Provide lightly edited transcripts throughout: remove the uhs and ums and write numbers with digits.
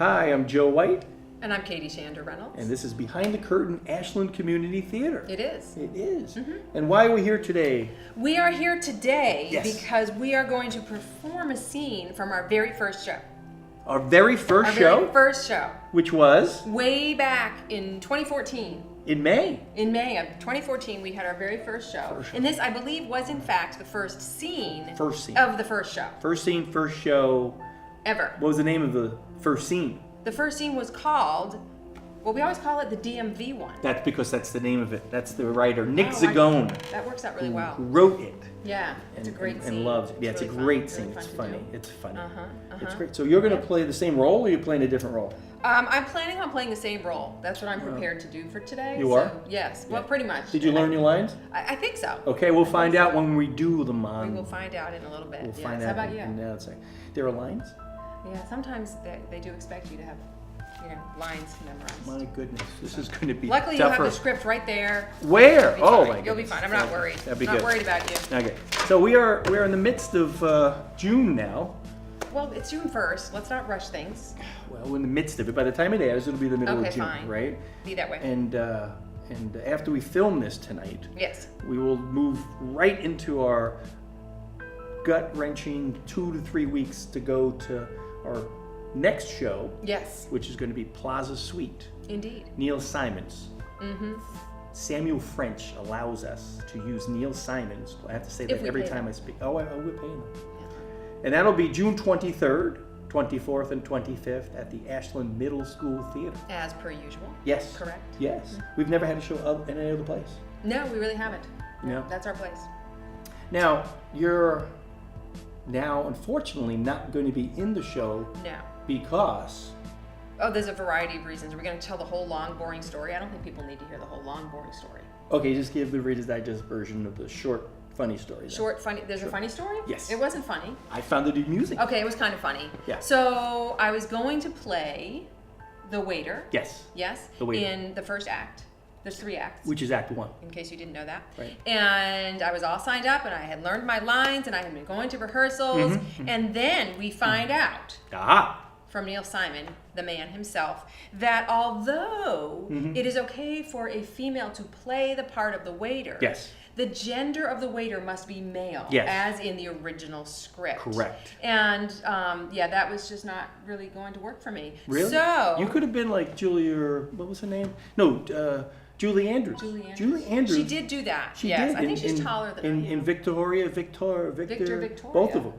Hi, I'm Joe White. And I'm Katie Shander Reynolds. And this is Behind the Curtain, Ashland Community Theater. It is. It is. And why are we here today? We are here today Yes. because we are going to perform a scene from our very first show. Our very first show? Very first show. Which was? Way back in 2014. In May. In May of 2014, we had our very first show. And this, I believe, was in fact the first scene. Of the first show. First scene, first show. Ever. What was the name of the first scene? The first scene was called, well, we always call it the DMV one. That's because that's the name of it. That's the writer, Nick Zagone. That works out really well. Who wrote it. Yeah, it's a great scene. And loves it. Yeah, it's a really great fun, scene. really It's fun to funny. do. It's funny. It's great. So you're going to play the same role, or are you playing a different role? I'm planning on playing the same role. That's what I'm prepared to do for today. You are? Yes. Well, pretty much. Did you learn your lines? I think so. Okay, we'll find out when we do them on. We will find out in a little bit. We'll Yes. find How out. about you? Now it's like, there are lines? Yeah, sometimes they do expect you to have, lines memorized. My goodness, this is going to be Luckily, tougher. you have the script right there. Where? Oh my goodness. You'll be fine. I'm not worried. That'd be not good. worried about you. Okay, so we're in the midst of June now. Well, it's June 1st. Let's not rush things. Well, we're in the midst of it. By the time it airs, it'll be the middle of Okay, June, fine. right? Be that way. And after we film this tonight, Yes. we will move right into our gut-wrenching 2 to 3 weeks to go to our next show, Yes. which is going to be Plaza Suite. Indeed. Neil Simons. Mm-hmm. Samuel French allows us to use Neil Simons. I have to say If that we every pay time them. I speak. Oh, we're paying them. And that'll be June 23rd, 24th, and 25th at the Ashland Middle School Theater. As per usual. Yes. Correct. Yes. We've never had a show in any other place. No, we really haven't. No. That's our place. Now, you're unfortunately not going to be in the show No. because... Oh, there's a variety of reasons. We're going to tell the whole long, boring story. I don't think people need to hear the whole long, boring story. Okay, just give the Reader's Digest version of the short, funny story. Then. Short, funny. There's a funny story? Yes. It wasn't funny. I found it amusing. Okay, it was kind of funny. Yeah. So I was going to play the waiter. Yes. Yes. The waiter. In the first act. There's 3 acts. Which is Act 1. In case you didn't know that. Right. And I was all signed up, and I had learned my lines, and I had been going to rehearsals. And then we find out Aha! from Neil Simon, the man himself, that although it is okay for a female to play the part of the waiter, Yes. the gender of the waiter must be male, Yes. as in the original script. Correct. And that was just not really going to work for me. Really? So You could have been like Julia, what was her name? No, Julie Andrews. Julie Andrews. She did do that. She yes, did. I think she's taller than I am. In Victor, Victor. both of them.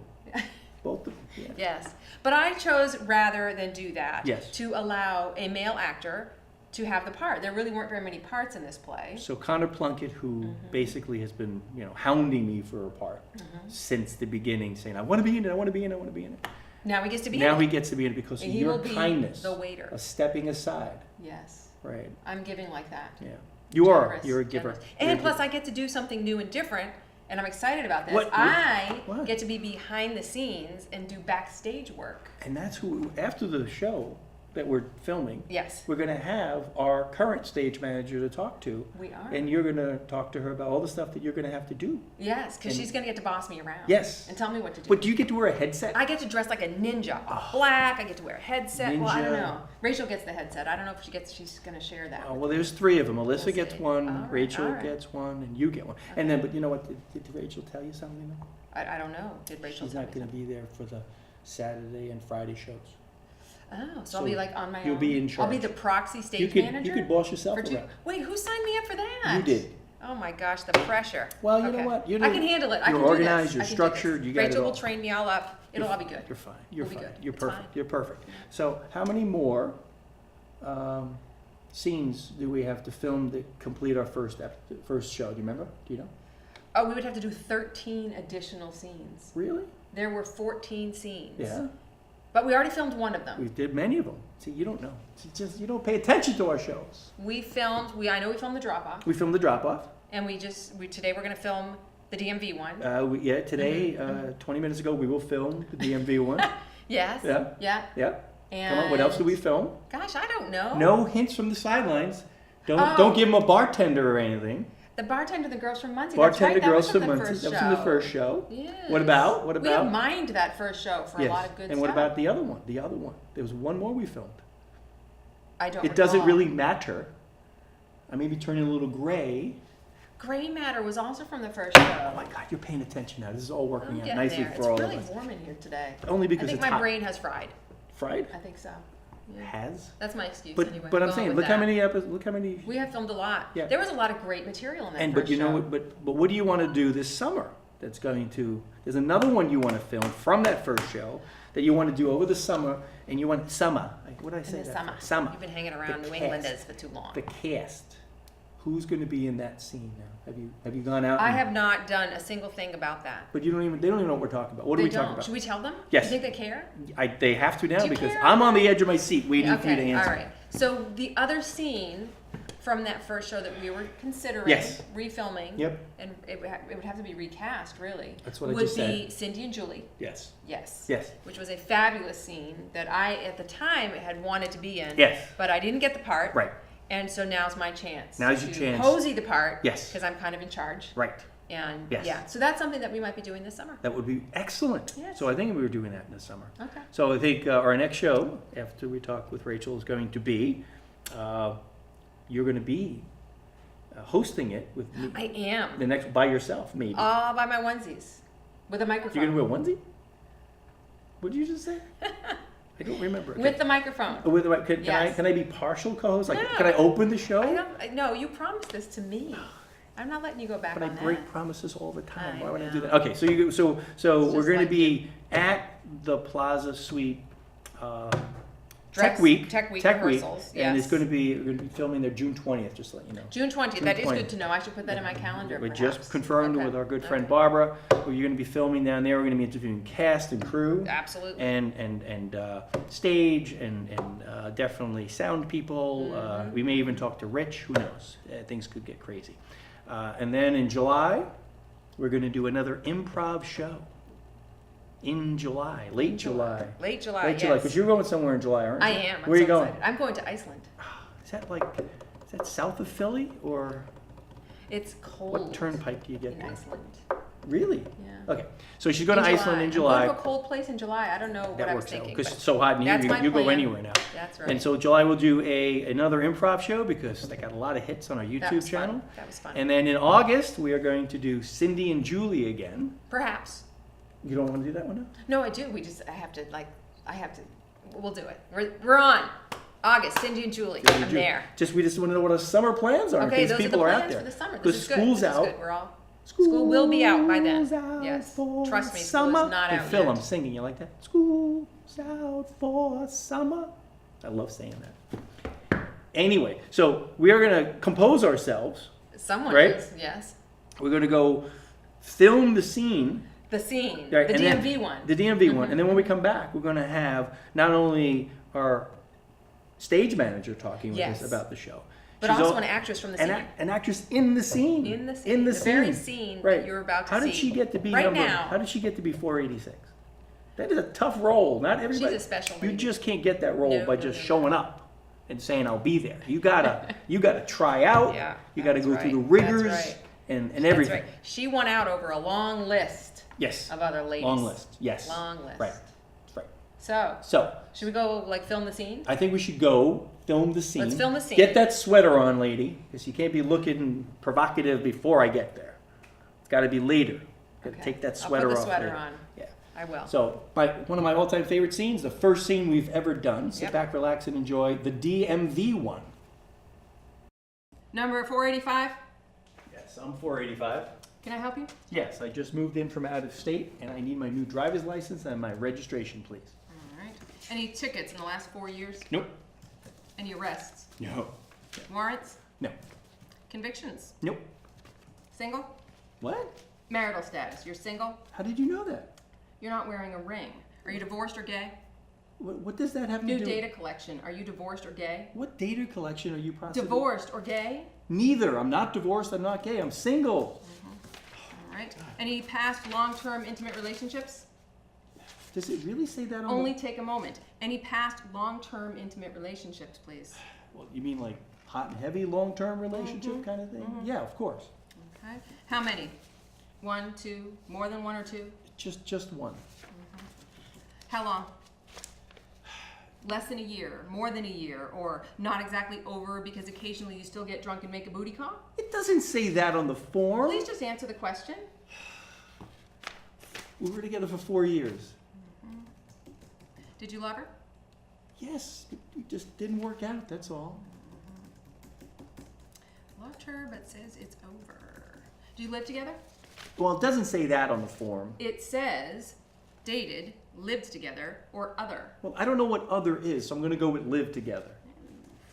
Both of them. Yeah. Yes. But I chose, rather than do that, Yes. to allow a male actor to have the part. There really weren't very many parts in this play. So Connor Plunkett, who basically has been, hounding me for a part since the beginning, saying, I want to be in it, I want to be in it, I want to be in it. Now he gets to be in Now it. he gets to be in it because of And he your will be kindness. the waiter. Of stepping aside. Yes. Right. I'm giving like that. Yeah. You are. Generous, You're a giver. generous. You're And a plus giver. I get to do something new and different, and I'm excited about this. What? I What? get to be behind the scenes and do backstage work. And that's who, after the show that we're filming, Yes. we're going to have our current stage manager to talk to. We are. And you're going to talk to her about all the stuff that you're going to have to do. Yes, because And- she's going to get to boss me around. Yes. And tell me what to do. But do you get to wear a headset? I get to dress like a ninja. Black. I get to wear a headset. Well, I don't Ninja. know. Rachel gets the headset. I don't know if she's going to share that. Oh, well, there's 3 of them. Alyssa We'll gets see. one, All right, Rachel all right. gets one, and you get one. And then, but you know what? Did Rachel tell you something? I don't know. Did Rachel She's tell not me going to be there for the Saturday and Friday shows. Oh, so I'll be like on my own. You'll be in charge. I'll be the proxy stage You could, manager. you could boss yourself for 2 around. Wait, who signed me up for that? You did. Oh my gosh, the pressure. Well, you Okay. know what? I can handle it. I You're can organized, do you're this. I can do structured, this. you got it Rachel all. will train me all up. It'll all be good. You're fine. You're We'll be fine. good. You're It's perfect. fine. You're perfect. So, how many more scenes do we have to film to complete our first show? Do you remember? Do you know? Oh, we would have to do 13 additional scenes. Really? There were 14 scenes. Yeah. But we already filmed one of them. We did many of them. See, you don't know. It's just you don't pay attention to our shows. I know we filmed the drop off. We filmed the drop off. And today we're going to film the DMV one. Today, 20 minutes ago, we will film the DMV one. Yes. Yeah. Yeah. Yeah. And Come on, what else do we film? Gosh, I don't know. No hints from the sidelines. Oh. Don't give them a bartender or anything. The Bartender, the Girls from Muncie. Bartender That's right. Girls that from was Muncie. from the That was from the first first show. Yes. What about? What We about? have mined that first show for a lot of good stuff. And what about the other one? The other one. There was one more we filmed. I don't It doesn't recall. really matter. I may be turning a little gray. Gray Matter was also from the first show. Oh my God, you're paying attention now. This is all I'm working out getting nicely there. for all It's of really us. warm in here today. Only because I think it's my hot. brain has fried. Fried? I think so. Yeah. Has? That's my excuse But anyway. but I'm Going saying, with look how that. many episodes. Look how many. We have filmed a lot. Yeah. There was a lot of great material in that And first but you know show. what? But what do you want to do this summer? That's going to. There's another one you want to film from that first show that you want to do over the summer, and you want summer. Like, what did I say? In the that summer. for? Summer. You've been hanging around The New cast. Englanders for too long. The cast. Who's going to be in that scene now? Have you gone out? I and- have not done a single thing about that. But you don't even. They don't even know what we're talking about. What They are we don't. talking about? Should we tell them? Yes. You think they care? They have to now Do you because care? I'm on the edge of my seat waiting for you to Okay, answer. all right. So the other scene from that first show that we were considering Yes. refilming, Yep. and it would have to be recast, really. That's what I would just be said. Cindy and Julie. Yes. Yes. Yes. Which was a fabulous scene that I, at the time, had wanted to be in. Yes. But I didn't get the part. Right. And so now's my chance. Now's your to chance. Posey the part. Yes. Because I'm kind of in charge. Right. And Yes. yeah, so that's something that we might be doing this summer. That would be excellent. Yes. So I think we were doing that in the summer. Okay. So I think our next show, after we talk with Rachel, is going to be, you're going to be hosting it with me. I am. The next, by yourself, maybe. All by my onesies. With a microphone. You're going to wear a onesie? What did you just say? I don't remember. With the microphone. With the, can Yes. I be partial co-host? Like, No. can I open the show? No, you promised this to me. I'm not letting you go back But I on break that. promises all the time. I Why would I know. do that? Okay, so so It's we're just going to like be at the Plaza Suite Dress- Tech Week. Tech Week rehearsals, and it's yes. going to be we're going to be filming there June 20th. Just to let you know. June 20th. June That is 20th. good to know. I should put that in my calendar. We perhaps. just confirmed Okay. with our good friend Okay. Barbara. You're going to be filming down there. We're going to be interviewing cast and crew. Absolutely. And stage and definitely sound people. Mm-hmm. We may even talk to Rich. Who knows? Things could get crazy. And then in July, we're going to do another improv show. In July, late July. Late July. Late July, yes. because you're going somewhere in July, aren't you? I am. I'm Where are so you going? excited. I'm going to Iceland. Is that south of Philly or It's cold. what turnpike do you get in there? Iceland? Really? Yeah. Okay, so she's going to Iceland in I'm July. going to a cold place in July. I don't know what That I was works out thinking. because but it's so hot in here. that's my You go plan. anywhere now. That's right. And so July we'll do another improv show because they got a lot of hits on our that YouTube was channel. Fun. That was fun. And then in August we are going to do Cindy and Julie again. Perhaps. You don't want to do that one now? No, I do. I have to. We'll do it. We're on. August, Cindy and Julie. Yeah, you I'm do. there. We just want to know what our summer plans are. Okay, in case those are the people are out plans there. for the summer. This Because is good. school's This is out. good. We're all. School will be out by then. Yes. For Trust me, school is summer. not Hey, out Phil, yet. I'm singing. You like that? School's out for summer. I love saying that. Anyway, so we are going to compose ourselves. Someone Right? is. Yes. We're going to go film the scene. The scene. Right, The and then- DMV one. The DMV one. And then when we come back, we're going to have not only our stage manager talking with Yes. us about the show, But she's also al- an actress from the scene. an actress in the scene. In the scene. In the, The very scene that right. you're about to How did see she get to be right number? now. How did she get to be 486? That is a tough role. Not everybody. She's a special You lady. just can't get that role No, by no, just no, no. showing up and saying I'll be there. You gotta try out. Yeah, You gotta that's go right. through the rigors That's right. and That's everything. right. She won out over a long list Yes. of other ladies. Long list. Yes. Long list. Right. Right. So, So should we go film the scene? I think we should go film the scene. Let's film the scene. Get that sweater on, lady, because you can't be looking provocative before I get there. It's got to be later. Got to Okay. take that I'll sweater put the off. sweater later. on. Yeah. I will. So, one of my all-time favorite scenes, the first scene we've ever done. Sit Yep. back, relax, and enjoy the DMV one. Number 485. Yes, I'm 485. Can I help you? Yes, I just moved in from out of state, and I need my new driver's license and my registration, please. All right. Any tickets in the last 4 years? Nope. Any arrests? No. Warrants? No. Convictions? Nope. Single? What? Marital status? You're single? How did you know that? You're not wearing a ring. Are you divorced or gay? What does that have New to do? data collection. Are you divorced or gay? What data collection are you processing? Divorced or gay? Neither. I'm not divorced. I'm not gay. I'm single. All right. Any past long-term intimate relationships? Does it really say that on Only take a moment. Any past long-term intimate relationships, please? Well, you mean like hot and heavy long-term relationship kind of thing? Yeah, of course. Okay. How many? 1, 2, more than 1 or 2? Just one. How long? Less than a year, more than a year, or not exactly over because occasionally you still get drunk and make a booty call? It doesn't say that on the form. Please just answer the question. We were together for 4 years. Did you love her? Yes, it just didn't work out, that's all. Loved her, but says it's over. Do you live together? Well, it doesn't say that on the form. It says dated, lived together, or other. Well, I don't know what other is, so I'm going to go with live together.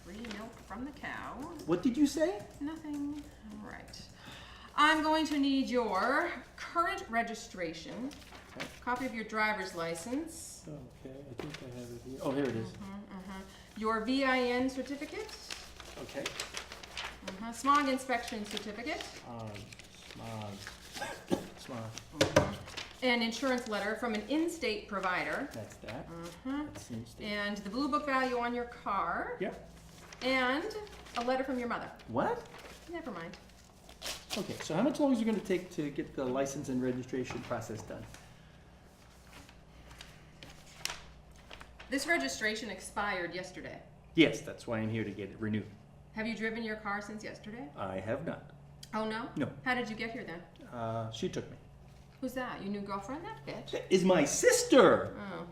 Free milk from the cow. What did you say? Nothing. All right. I'm going to need your current registration, copy of your driver's license, Okay, I think I have it here. Oh, here it is. your VIN certificate, Okay. smog inspection certificate, Smog. an insurance letter from an in-state provider, That's that. That seems to... and the blue book value on your car, Yep. and a letter from your mother. What? Never mind. Okay, so how much longer is it going to take to get the license and registration process done? This registration expired yesterday. Yes, that's why I'm here to get it renewed. Have you driven your car since yesterday? I have not. Oh, no? No. How did you get here then? She took me. Who's that? Your new girlfriend? That bitch? That is my sister! Oh.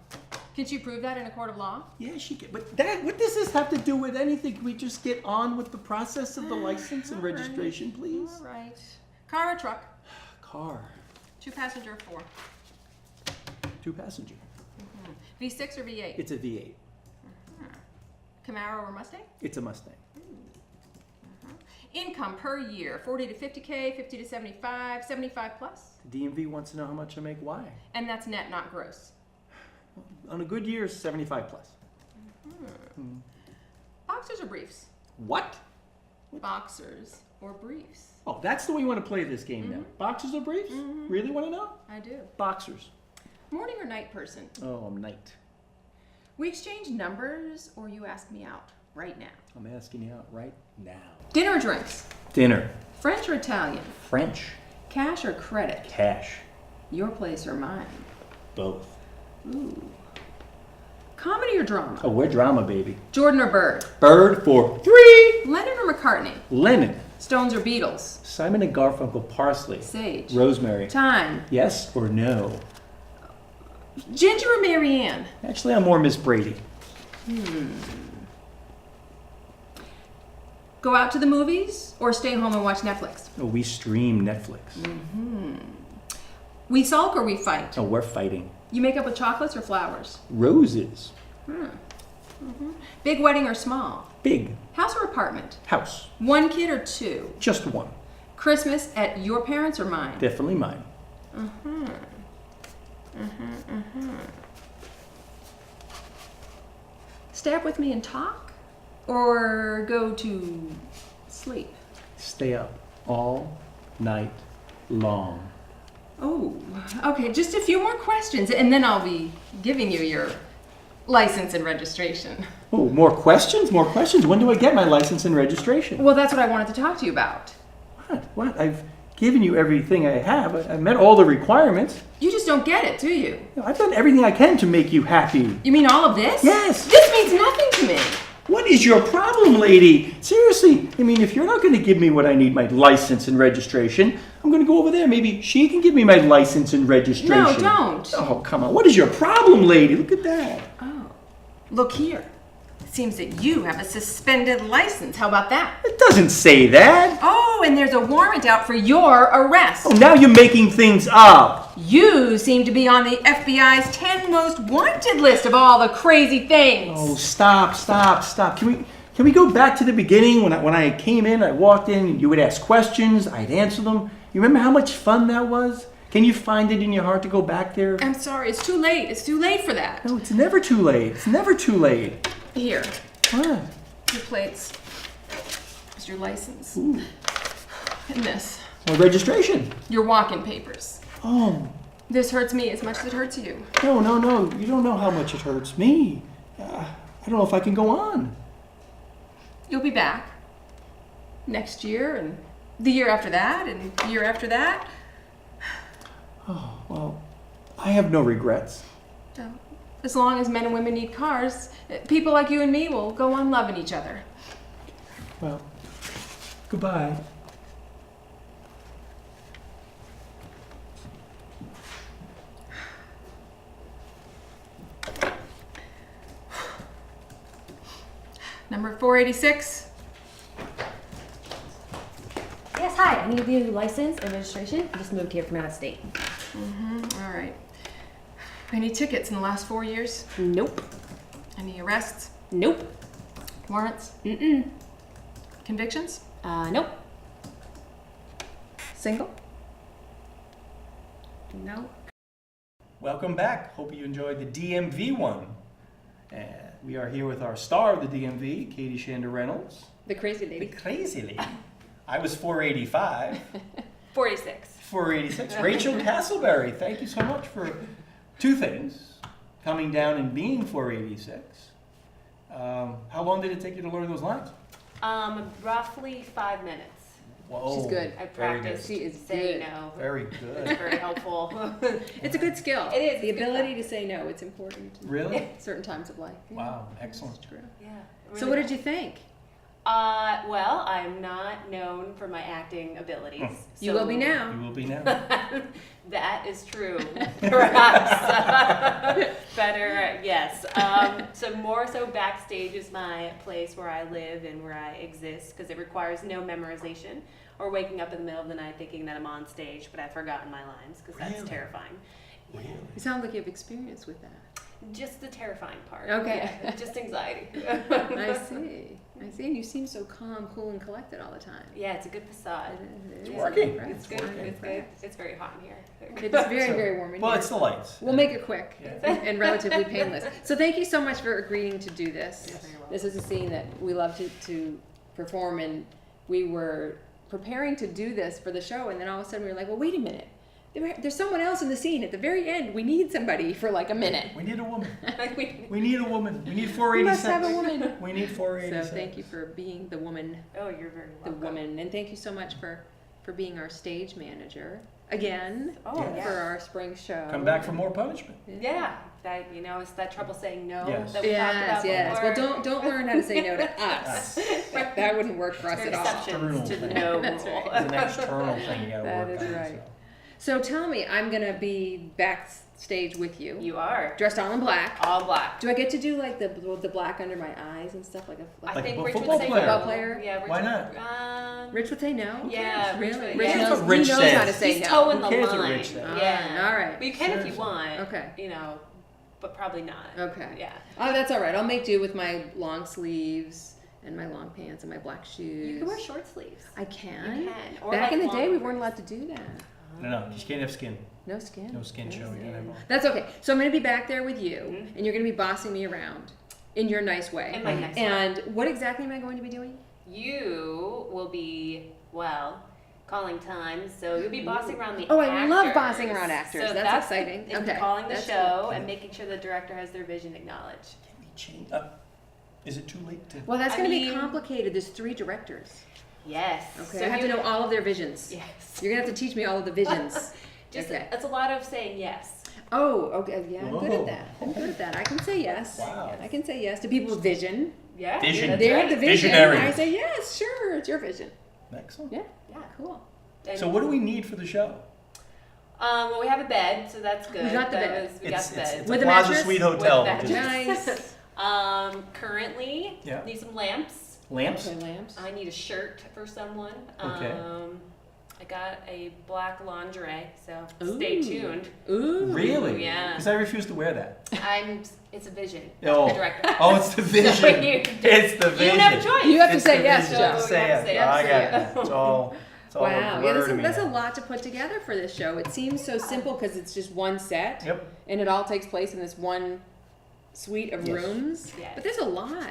Can she prove that in a court of law? Yeah, she can. But that, what does this have to do with anything? Can we just get on with the process of the license and All right. registration, please? All right. Car or truck? Car. 2 passenger or 4? 2 passenger. V6 or V8? It's a V8. Camaro or Mustang? It's a Mustang. Income per year, 40 to 50K, 50 to 75, 75 plus? The DMV wants to know how much I make. Why? And that's net, not gross. On a good year, 75 plus. Boxers or briefs? What? Boxers or briefs? Oh, that's the way you want to play this game now. Boxers or briefs? Really want to know? I do. Boxers. Morning or night person? Oh, I'm night. We exchange numbers or you ask me out right now? I'm asking you out right now. Dinner or drinks? Dinner. French or Italian? French. Cash or credit? Cash. Your place or mine? Both. Ooh. Comedy or drama? Oh, we're drama, baby. Jordan or Bird? Bird for 3. Lennon or McCartney? Lennon. Stones or Beatles? Simon and Garfunkel, parsley. Sage. Rosemary. Time. Yes or no? Ginger or Marianne? Actually, I'm more Miss Brady. Go out to the movies or stay home and watch Netflix? Oh, we stream Netflix. We sulk or we fight? Oh, we're fighting. You make up with chocolates or flowers? Roses. Big wedding or small? Big. House or apartment? House. 1 kid or 2? Just one. Christmas at your parents' or mine? Definitely mine. Stay up with me and talk or go to sleep? Stay up all night long. Oh, okay, just a few more questions and then I'll be giving you your license and registration. Oh, more questions? More questions? When do I get my license and registration? Well, that's what I wanted to talk to you about. What? I've given you everything I have. I've met all the requirements. You just don't get it, do you? I've done everything I can to make you happy. You mean all of this? Yes. This means nothing to me. What is your problem, lady? Seriously, I mean, if you're not going to give me what I need, my license and registration, I'm going to go over there. Maybe she can give me my license and registration. No, don't. Oh, come on. What is your problem, lady? Look at that. Oh, look here. It seems that you have a suspended license. How about that? It doesn't say that. Oh, and there's a warrant out for your arrest. Oh, now you're making things up. You seem to be on the FBI's 10 most wanted list of all the crazy things. Oh, stop. Can we go back to the beginning when I came in, I walked in, you would ask questions, I'd answer them. You remember how much fun that was? Can you find it in your heart to go back there? I'm sorry, it's too late. It's too late for that. No, it's never too late. It's never too late. Here, What? your plates. Here's your license. Ooh. And this, My registration. your walk-in papers. Oh, This hurts me as much as it hurts you. no. You don't know how much it hurts me. I don't know if I can go on. You'll be back next year and the year after that, and the year after that. Oh, well, I have no regrets. So, as long as men and women need cars, people like you and me will go on loving each other. Well, goodbye. Number 486. Yes, hi. I need the license and registration. I just moved here from out of state. All right. Any tickets in the last 4 years? Nope. Any arrests? Nope. Warrants? Mm-mm. Convictions? Nope. Single? No. Welcome back. Hope you enjoyed the DMV one. We are here with our star of the DMV, Katie Shander Reynolds. The crazy The lady. crazy lady. I was 485. 46. 486. Rachel Castleberry, thank you so much for two things. Coming down and being 486. How long did it take you to learn those lines? Roughly 5 minutes. Whoa. She's good. I Very practiced. She is saying good. no. Very It's good. very helpful. It's a good skill. It is, The it's good ability stuff. to say no. It's important Really? at certain times of life. Yeah, Wow, excellent. it's true. Yeah. So what did you think? Well, I'm not known for my acting abilities. You will be now. You will be now. That is true. Perhaps. Better, yes. So more so backstage is my place where I live and where I exist because it requires no memorization or waking up in the middle of the night thinking that I'm on stage but I've forgotten my lines because that's Really? terrifying. Really? You sound like you have experience with that. Just the terrifying part. Okay. Yeah, just anxiety. I see. I see. And you seem so calm, cool, and collected all the time. Yeah, it's a good facade. It's working. It's good. It's good. It's very hot in here. It's very, very warm in Well, here. it's the lights. We'll make it quick Yeah. and relatively painless. So thank you so much for agreeing to do this. You're very welcome. This is a scene that we love to perform, and we were preparing to do this for the show, and then all of a sudden we were like, well, wait a minute. There's someone else in the scene at the very end. We need somebody for like a minute. We need a woman. We- We need a woman. We need We 486. must have a woman. We need 486. So thank you for being the woman, Oh, you're very the welcome. woman, and thank you so much for being our stage manager again Oh, Yeah. for yeah. our spring show. Come back for more punishment. Yeah, that it's that trouble saying no Yes. that we talked about Yes. before. Well, don't learn how to say no to us. That wouldn't work for us at all. Exceptions to the External no That's rule. right. It's an external thing you gotta That work is on. right. So tell me, I'm gonna be backstage with you, You are dressed all in black. all black. Do I get to do like the black under my eyes and stuff like a? I Like think a Rich football would say player. Football no. player? Yeah, Rich Why would- not? Rich would say no. Yeah, Rich really. would- Rich yeah. knows, That's what Rich he knows how to says. say He's no. toeing the Who cares what line. Rich says? Yeah. All right. But you can if you Seriously. want. Okay. But probably not. Okay. Yeah. Oh, that's all right. I'll make do with my long sleeves and my long pants and my black shoes. You can wear short sleeves. I can. You can. Or Back like in the day, we long weren't allowed to do that. No, you can't have skin. No skin. No skin showing. skin. Anymore. That's okay. So I'm going to be back there with you, Mhm. and you're going to be bossing me around in your nice way. In my nice way. And what exactly am I going to be doing? You will be, calling time, so you'll be bossing around the Oh, actors. I love bossing around actors. So That's exciting. It's Okay, calling the that's show cool. and making sure the director has their vision acknowledged. Can we change? Is it too late to? Well, that's I going to be mean- complicated. There's 3 directors. Yes. Okay, So I have to you- know all of their visions. Yes. You're going to have to teach me all of the visions. Just okay. It's a lot of saying yes. Oh, okay. Yeah, I'm good Whoa. at that. I'm good at that. I can say yes. Wow. I can say yes to people's vision. Yeah. Vision. that's They have right. the vision. Visionary. I say yes, sure. It's your vision. Excellent. Yeah. Yeah. Cool. And, So what do we need for the show? well, we have a bed, so that's good. We got the That bed. was- we got the bed. It's With a a Plaza mattress? Suite With Hotel. that. which is- Nice. Currently, Yeah. need some lamps. Lamps. Okay, lamps. I need a shirt for someone. Okay. I got a black lingerie, so Ooh. stay tuned. Ooh. Really? Yeah. Because I refuse to wear that. It's a vision. Oh. The director. Oh, it's the vision. So you- It's the You vision. don't have a choice. You have to It's say the yes, vision. Joe. Just You say have yes. to say Oh, I yes. got it. It's all. It's all Wow. a Yeah, blur that's to a, me that's a now. lot to put together for this show. It seems so simple because it's just one set. Yep. And it all takes place in this one suite of Yes. rooms. Yes. But there's a lot.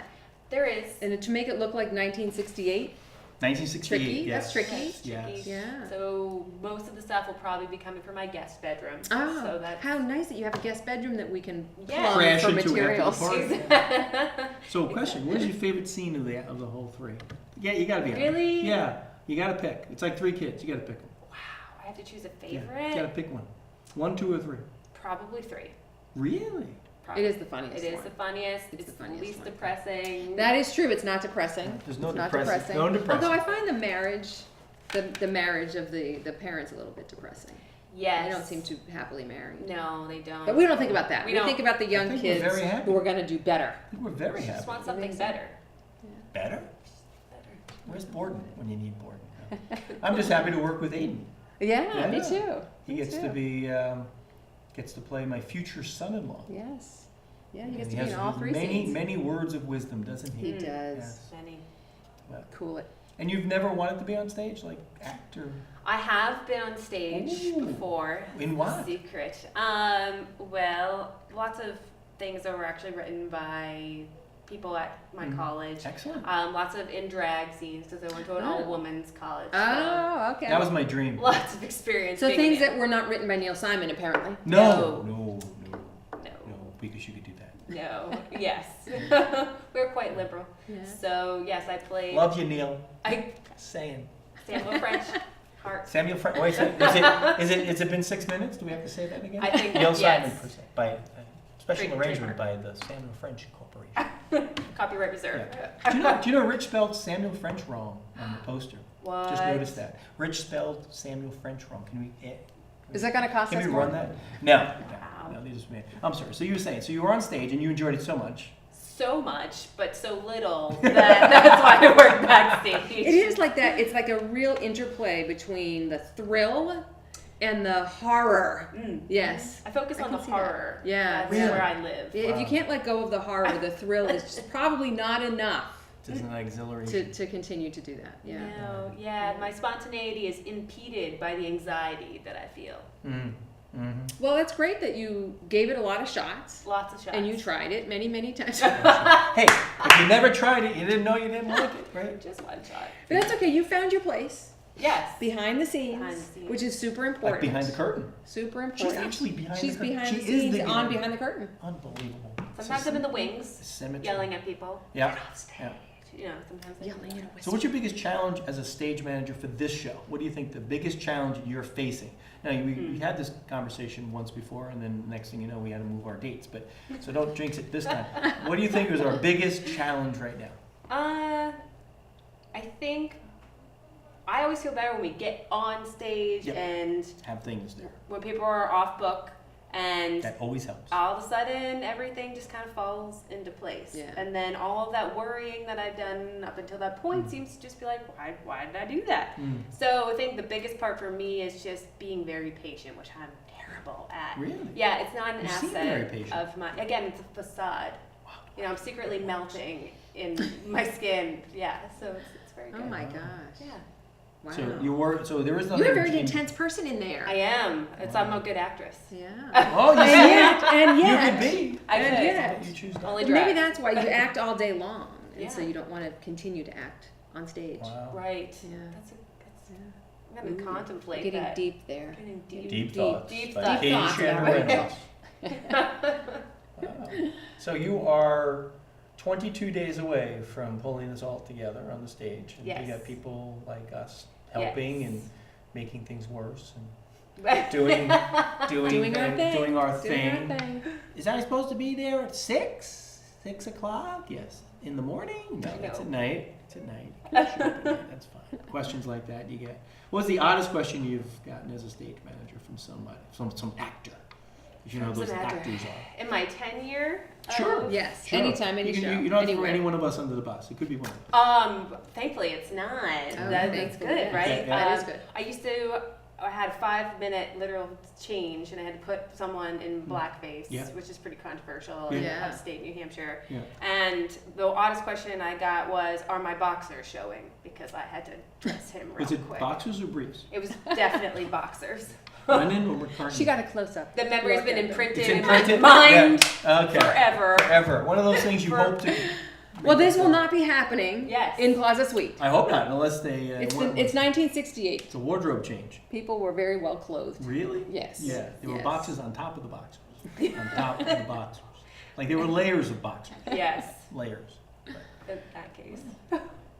There is. And to make it look like 1968, 1968. tricky. Yes. That's tricky. It's tricky. Yes. Yeah. So most of the stuff will probably be coming from my guest bedroom. Oh, So that's how nice that you have a guest bedroom that we can Yeah. plumb Crash for into after the materials. party. So, question: what is your favorite scene of the whole 3? Yeah, you gotta be honest. Really? Yeah. You got to pick. It's like 3 kids. You got to pick them. Wow, I have to choose a Yeah, favorite. you got to pick one. 1, 2, or 3. Probably 3. Really? Probably. It is the funniest It is one. the funniest. It's It's the the funniest least one. depressing. That is true. It's not depressing. There's no It's not depressing. No depressing. Although I find the marriage, the marriage of the parents a little bit depressing. Yes. They don't seem too happily married. No, they don't. But we don't think about that. We We don't. think about the I young think we're kids very happy. who are going to do better. I think we're very Just happy. want something Amazing. better. Better? Better. Where's Borden when you need Borden? I'm just happy to work with Aiden. Yeah, me Yeah. too. He Me gets too. to be, gets to play my future son-in-law. Yes. Yeah, he And gets he to be has in all 3 many, scenes. many words of wisdom, doesn't he? He does. Yes. Many. Cool it. And you've never wanted to be on stage, like act or? I have been on stage Ooh. before. In what? Secret. Well, lots of things that were actually written by people at my Mhm. college. Excellent. Lots of in drag scenes because I went to an Oh. all women's college. So Oh, okay. That was my dream. lots of experience. So being things in that were not written by Neil Simon, apparently. No, No. no, because you could do that. No. Yes. We were quite liberal. Yeah. So yes, I played. Love you, Neil. I Saying. Samuel French. Heart. Samuel French. Wait, has it been 6 minutes? Do we have to say that again? I think Neil Simon, yes. per se, by special Great arrangement trademark. by the Samuel French Corporation. Copyright reserved. Do you know Rich spelled Samuel French wrong on the poster? What? Just noticed that. Rich spelled Samuel French wrong. Can we? Is that going to cost Can us we more? run that? No. Wow. No, they just made. I'm sorry. So you were saying, so you were on stage and you enjoyed it so much. So much, but so little that that's why I work backstage. It is like that. It's like a real interplay between the thrill and the horror. Mm. Yes. I focus I on can the see that. horror. Yeah. That's Really? where I live. If Wow. you can't let go of the horror, the thrill is just probably not enough It's an exhilaration. to continue to do that. Yeah. No, yeah, my spontaneity is impeded by the anxiety that I feel. Mm. Mm-hmm. Well, it's great that you gave it a lot of shots Lots of shots. and you tried it many, many times. Hey, if you never tried it, you didn't know you didn't like it, right? Just one shot. But that's okay. You found your place Yes. behind the scenes, Behind the scenes. which is super Like important. behind the curtain. Super She's important. actually behind She's the curtain. behind She the is scenes the on behind the curtain. Unbelievable. Sometimes I'm in the wings, Symmetry. yelling at people. Yeah. yeah. You know, sometimes I Yelling in a whisper. So what's your biggest challenge as a stage manager for this show? What do you think the biggest challenge you're facing? Now, we had this conversation once before, and then next thing you know, we had to move our dates. But so don't jinx it this time. What do you think is our biggest challenge right now? I think I always feel better when we get on stage Yep. and Have things there. when people are off book and That always helps. all of a sudden everything just kind of falls into place. Yeah. And then all of that worrying that I've done up until that point seems to just be like, why did I do that? Mm. So I think the biggest part for me is just being very patient, which I'm terrible at. Really? Yeah, it's not an You seem very asset patient. of my, again, it's a facade. Wow. You know, I'm secretly melting in my skin. Yeah, so it's very good. Oh my gosh. Yeah, Wow. So you were. So there is another. You're a very in- intense person in there. I am. I'm a good actress. Yeah. Oh, you And see? yet, and You yet, could be. I And could. yet. You choose not. Only maybe drag. that's why you act all day long, and so Yeah. you don't want to continue to act on stage. Wow. Right. Yeah. That's Yeah. I'm gonna Ooh, contemplate Getting that. deep there. Getting deep. Deep thoughts. Deep by thoughts. Katie Thoughts Shannon about Reynolds. Wow. So you are 22 days away from pulling this all together on the stage, and you Yes. got people like us helping Yes. and making things worse and doing Doing our thing. doing our Doing thing. our thing. Is I supposed to be there at 6 o'clock? Yes. In the morning? No, it's at No. night. It's at night. Show up at night. That's fine. Questions like that you get. What's the oddest question you've gotten as a stage manager from somebody, some actor? Because you know From those some actor. actors are. In my tenure. Sure. Yes. Sure. Anytime, any you can, show. You don't have to anywhere. throw any one of us under the bus. It could be one of us. Thankfully it's not. Oh, That's thankfully, good, yes. right? Yeah. That is good. I used to. I had a 5-minute literal change, and I had to put someone in blackface, Yeah. which is pretty controversial Yeah. in Yeah. upstate New Hampshire. Yeah. And the oddest question I got was, "Are my boxers showing?" Because I had to dress him real Was it quick. boxers or briefs? It was definitely boxers. Lennon or McCartney? She got a close up. The memory's been imprinted It's in imprinted? my mind Yeah. Okay. forever. Forever. One of those things you For- hope to. Well, this will not be happening Yes. in Plaza Suite. I hope not, unless they. It's 1968. It's a wardrobe change. People were very well clothed. Really? Yes. Yeah, there were Yes. boxes on top of the boxers. On top of the boxers. Like there were layers of boxers. Yes, Layers. in that case.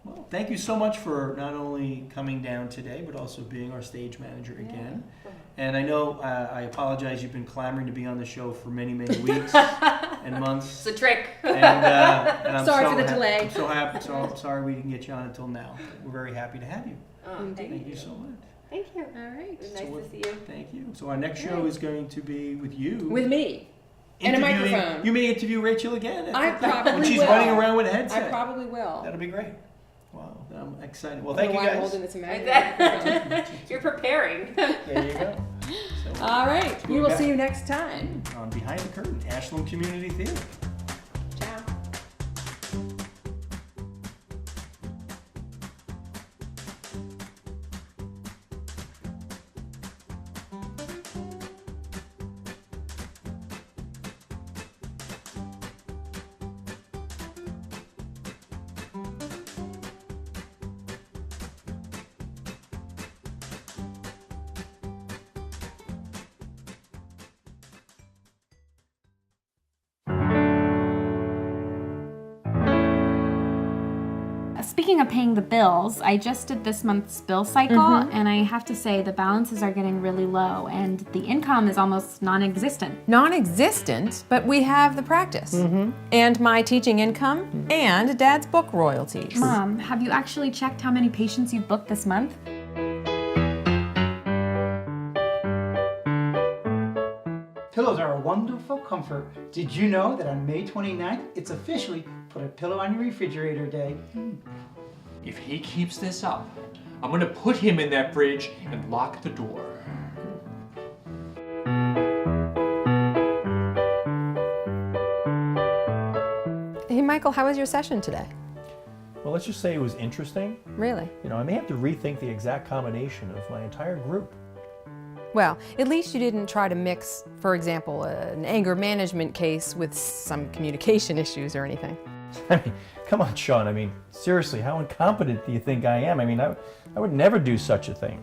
Well, thank you so much for not only coming down today, but also being our stage manager again. And I know, I apologize, you've been clamoring to be on the show for many, many weeks and months. It's a trick. And I'm Sorry for the delay. I'm so happy, sorry we didn't get you on until now. We're very happy to have you. Thank you so much. Thank you. All right. It was nice to see you. Thank you. So our next show is going to be with you. With me. And a Interviewing- microphone. You may interview Rachel again. I probably when she's will. running around with a I headset. probably will. That'll be great. Wow, I'm excited. Well, I don't thank know you why I'm guys. holding this imaginary microphone. You're preparing. There you go. So, All right. We we're will back see you next time. on Behind the Curtain, Ashland Community Theater. Ciao. Speaking of paying the bills, I just did this month's bill cycle, and I have to say the balances are getting really low, and the income is almost non-existent. Non-existent, but we have the practice. And my teaching income and Dad's book royalties. Mom, have you actually checked how many patients you've booked this month? Pillows are a wonderful comfort. Did you know that on May 29th, it's officially Put a Pillow on Your Refrigerator Day? If he keeps this up, I'm gonna put him in that fridge and lock the door. Hey Michael, how was your session today? Well, let's just say it was interesting. Really? You know, I may have to rethink the exact combination of my entire group. Well, at least you didn't try to mix, for example, an anger management case with some communication issues or anything. I mean, come on, Sean. I mean, seriously, how incompetent do you think I am? I mean, I would never do such a thing.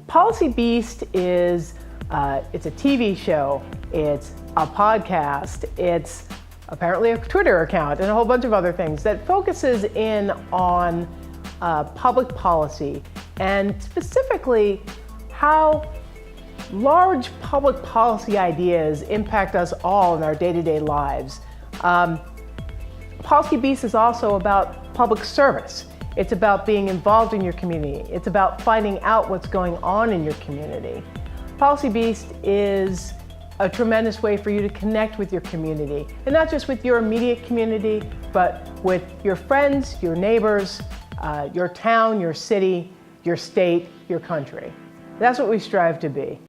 Policy Beast is it's a TV show, it's a podcast, it's apparently a Twitter account, and a whole bunch of other things that focuses in on public policy, and specifically how large public policy ideas impact us all in our day-to-day lives. Policy Beast is also about public service. It's about being involved in your community. It's about finding out what's going on in your community. Policy Beast is a tremendous way for you to connect with your community, and not just with your immediate community, but with your friends, your neighbors, your town, your city, your state, your country. That's what we strive to be.